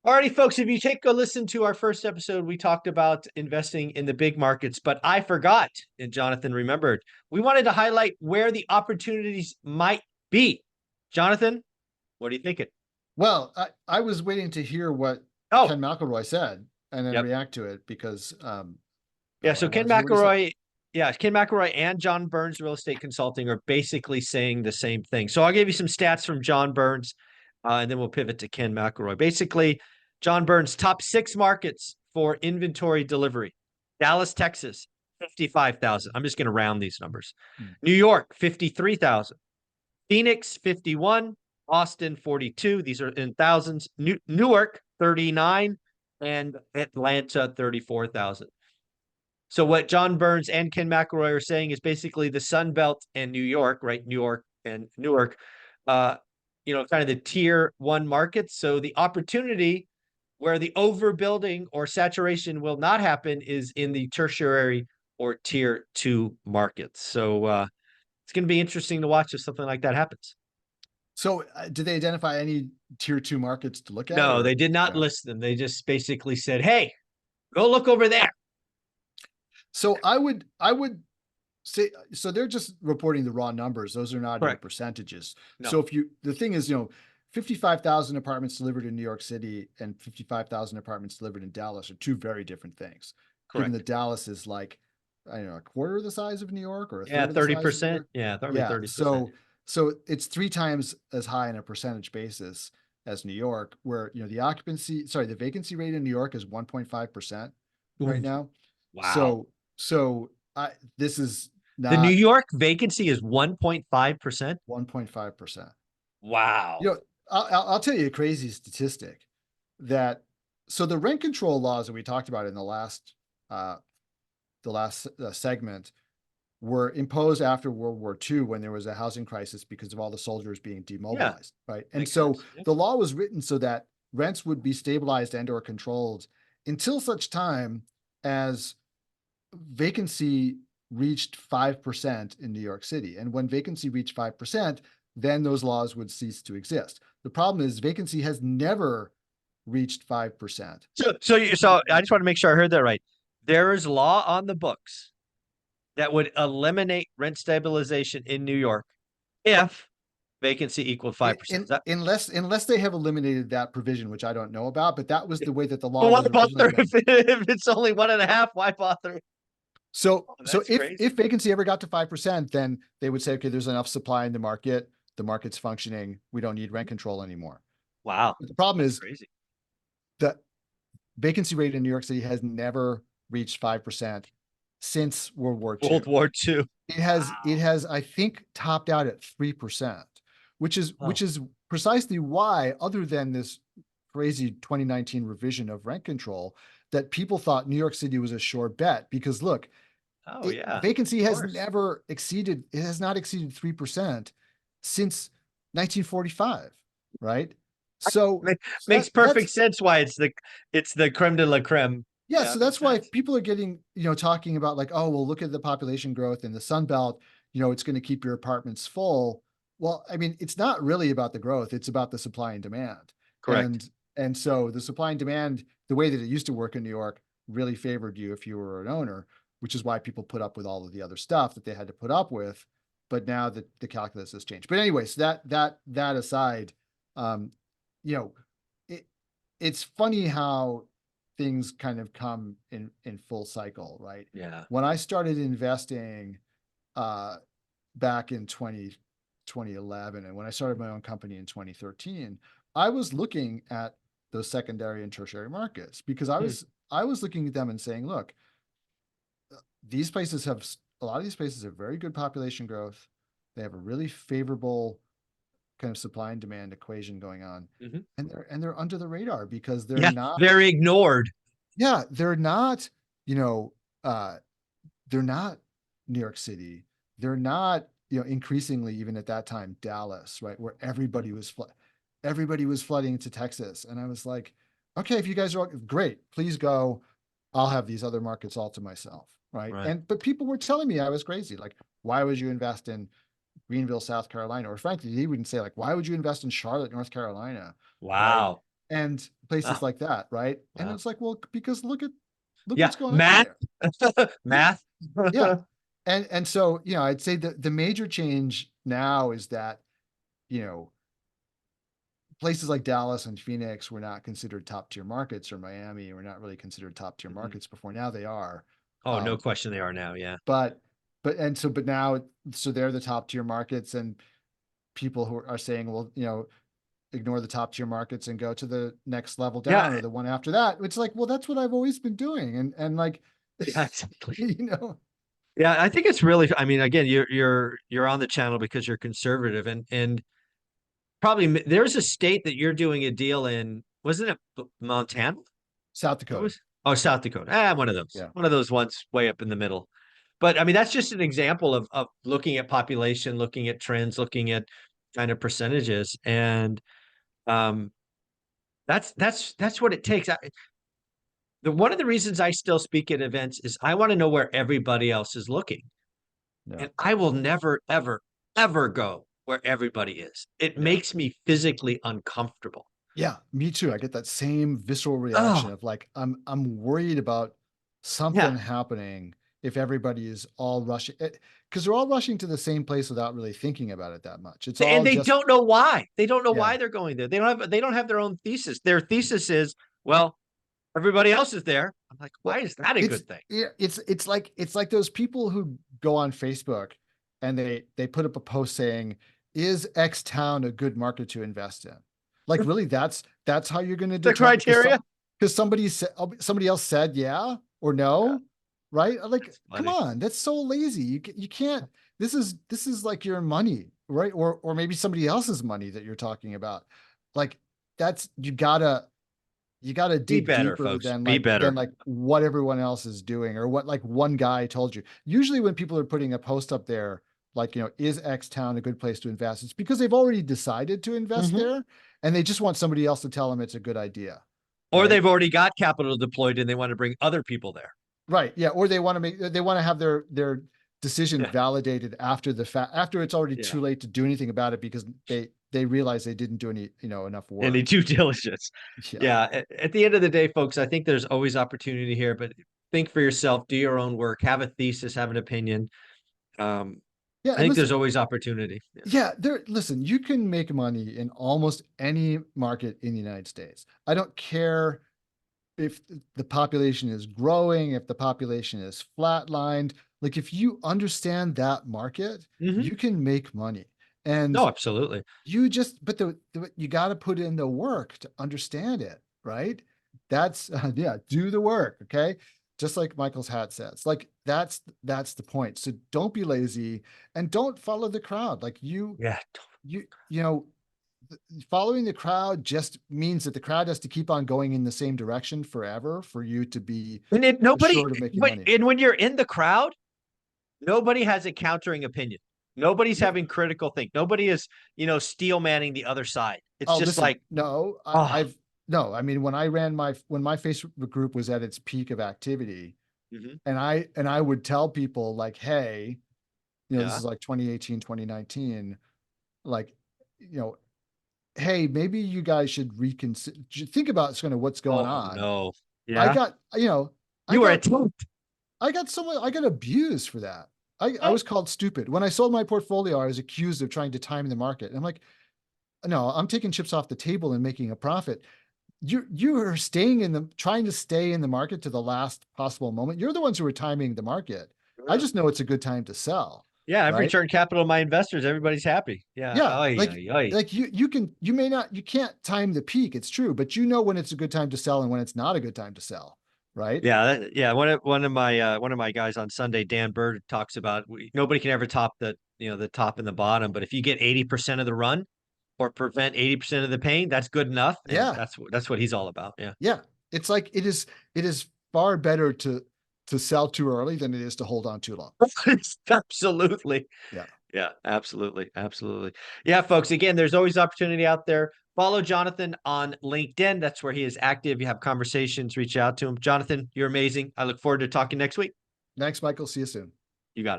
Alrighty, folks, if you take a listen to our first episode, we talked about investing in the big markets, but I forgot, and Jonathan remembered, we wanted to highlight where the opportunities might be. Jonathan, what are you thinking? Well, I was waiting to hear what Oh, Ken McElroy said and then yep. react to it because Yeah, I so wanted to hear what he said. Ken McElroy and John Burns Real Estate Consulting are basically saying the same thing. So I'll give you some stats from John Burns, and then we'll pivot to Ken McElroy. Basically, John Burns, top 6 markets for inventory delivery. Dallas, Texas, 55,000. I'm just going to round these numbers. New York, 53,000. Phoenix, 51. Austin, 42. These are in thousands. Newark, 39. And Atlanta, 34,000. So what John Burns and Ken McElroy are saying is basically the Sun Belt and New York, right? New York and Newark, kind of the tier 1 markets. So the opportunity where the overbuilding or saturation will not happen is in the tertiary or tier 2 markets. So it's going to be interesting to watch if something like that happens. So did they identify any tier 2 markets to look at? No, they did not list them. They just basically said, hey, go look over there. So I would say, so they're just reporting the raw numbers. Those are not Correct. percentages. No. So the thing is, 55,000 apartments delivered in New York City and 55,000 apartments delivered in Dallas are two very different things. Correct. Given that Dallas is like, I don't know, a quarter of the size of New York or a Yeah, third of the size of New 30%. York. Yeah, Yeah. 30%. So it's 3 times as high on a percentage basis as New York, where, the vacancy rate in New York is 1.5% right now. Wow. So this is The New not York vacancy is 1.5%. 1.5%. Wow. I'll tell you a crazy statistic so the rent control laws that we talked about in the last segment were imposed after World War II when there was a housing crisis because of all the soldiers being demobilized, right? And so the law was written so that rents would be stabilized and or controlled until such time as vacancy reached 5% in New York City. And when vacancy reached 5%, then those laws would cease to exist. The problem is vacancy has never reached 5%. So I just want to make sure I heard that right. There is law on the books that would eliminate rent stabilization in New York if vacancy equaled 5%. Unless they have eliminated that provision, which I don't know about, but that was the way that the law why was bother if it's only 1.5? Why bother? So if vacancy ever got to 5%, then they would say, okay, there's enough supply in the market. The market's functioning. We don't need rent control anymore. Wow. But the problem is crazy. The vacancy rate in New York City has never reached 5% since World War II. World War II. It has, I think, topped out at 3%, which is precisely why, other than this crazy 2019 revision of rent control, that people thought New York City was a sure bet. Because look, vacancy has not exceeded 3% since 1945, right? So makes perfect sense why it's the creme de la creme. Yeah, so that's why people are getting, talking about like, oh, well, look at the population growth in the Sun Belt, it's going to keep your apartments full. Well, I mean, it's not really about the growth, it's about the supply and demand. Correct. And so the supply and demand, the way that it used to work in New York, really favored you if you were an owner, which is why people put up with all of the other stuff that they had to put up with. But now that the calculus has changed. But anyways, that aside, it's funny how things kind of come in full cycle, right? Yeah. When I started investing back in 2011, and when I started my own company in 2013, I was looking at those secondary and tertiary markets because I was looking at them and saying, look, a lot of these places have very good population growth. They have a really favorable kind of supply and demand equation going on, and they're under the radar because they're ignored. Yeah, they're not, they're not New York City. They're not, increasingly, even at that time, Dallas, right, where everybody was flooding to Texas, and I was like, okay, if you guys are great, please go. I'll have these other markets all to myself, right? But people were telling me I was crazy. Like, why would you invest in Greenville, South Carolina? Or frankly, he wouldn't say like, why would you invest in Charlotte, North Carolina? Wow. and places Oh, like that, right? And wow. it's like, well, because look Yeah. what's going on Math. there. Yeah, Math. yeah. And so, I'd say the major change now is that, you know, places like Dallas and Phoenix were not considered top tier markets, or Miami were not really considered top tier Mhm. markets before. Now they are. Oh, no Um, question they are now. Yeah. but but now, so they're the top tier markets, and people who are saying, well, ignore the top tier markets and go to the next level Yeah. down, or the one after that. It's like, well, that's what I've always been doing. And like, Yeah, exactly. you know, Yeah, I think it's really, I mean, again, you're on the channel because you're conservative, and probably there's a state that you're doing a deal in, wasn't it Montana? South That Dakota. was, oh, South Dakota. Yeah. One of those ones way up in the middle. But I mean, that's just an example of looking at population, looking at trends, looking at kind of percentages, and um, that's what it takes. One of the reasons I still speak at events is I want to know where everybody else is looking. Yeah. And I will never, ever, ever go where everybody is. It Yeah. makes me physically uncomfortable. Yeah, me too. I get that same visceral reaction Oh, of like, I'm worried about something yeah. happening if everybody is all rushing, because they're all rushing to the same place without really thinking about it that much. It's And all they just, don't know why. They don't know yeah. why they're going there. They don't have their own thesis. Their thesis is, well, everybody else is there. I'm like, why Well, is that a it's good thing? yeah, it's like those people who go on Facebook and they put up a post saying, "Is X town a good market to invest in?" Like, really, that's how you're going to The determine, criteria? because somebody else said yeah or Yeah, no, right? Like, that's come funny. on, that's so lazy. You can't. This is like your money, right? Or maybe somebody else's money that you're talking about. Like, that's you gotta Be dig better, deeper folks. than Be better. what everyone else is doing, or what like one guy told you. Usually when people are putting a post up there, like, is X town a good place to invest? It's because they've already decided to invest Mhm. there, and they just want somebody else to tell them it's a good idea. Or Right. they've already got capital deployed and they want to bring other people there. Right. Yeah. Or they want to have their decision Yeah. validated after the fact, after it's already Yeah. too late to do anything about it, because they realize they didn't do any, enough Any work. due diligence. Yeah. Yeah. At the end of the day, folks, I think there's always opportunity here, but think for yourself, do your own work, have a thesis, have an opinion. Um, Yeah. I And think there's listen, always opportunity. Yeah. yeah, listen, you can make money in almost any market in the United States. I don't care if the population is growing, if the population is flatlined. Like, if you understand that market, Mhm. you can make money. And No, absolutely. but you got to put in the work to understand it, right? That's yeah, do the work, okay? Just like Michael's hat says, like, that's the point. So don't be lazy, and don't follow the crowd. Like, Yeah. you you know following the crowd just means that the crowd has to keep on going in the same direction forever for you to be Nobody, assured of making but money. and when you're in the crowd, nobody has a countering opinion. Nobody's Yeah. having critical think. Nobody is, steel manning the other side. It's Oh, just listen, like, no, oh, I've no, I mean, when my Facebook group was at its peak of activity, mhm, and I would tell people, like, hey, this yeah. is like 2018, 2019, like, you know, hey, maybe you guys should reconsider, think about kind of what's going Oh on. no. I Yeah. got, you know, I You were got attacked. I got abused for that. I Oh, was called stupid. When I sold my portfolio, I was accused of trying to time the market. And I'm like, no, I'm taking chips off the table and making a profit. You are trying to stay in the market to the last possible moment. You're the ones who are timing the market. I yeah. just know it's a good time to sell, Yeah, I've right? returned capital to my investors. Everybody's happy. Yeah. Yeah, Ay, like ay, ay. you may not, you can't time the peak, it's true, but you know when it's a good time to sell and when it's not a good time to sell, right? Yeah, yeah. One of my guys on Sunday, Dan Bird, talks about nobody can ever top the top and the bottom, but if you get 80% of the run or prevent 80% of the pain, that's good enough, and Yeah, that's what he's all about. Yeah. yeah. It's like, it is far better to sell too early than it is to hold on too long. Absolutely. Yeah. Yeah, absolutely. Absolutely. Yeah, folks, again, there's always opportunity out there. Follow Jonathan on LinkedIn. That's where he is active. You have conversations, reach out to him. Jonathan, you're amazing. I look forward to talking next week. Thanks, Michael. See you soon. You got it.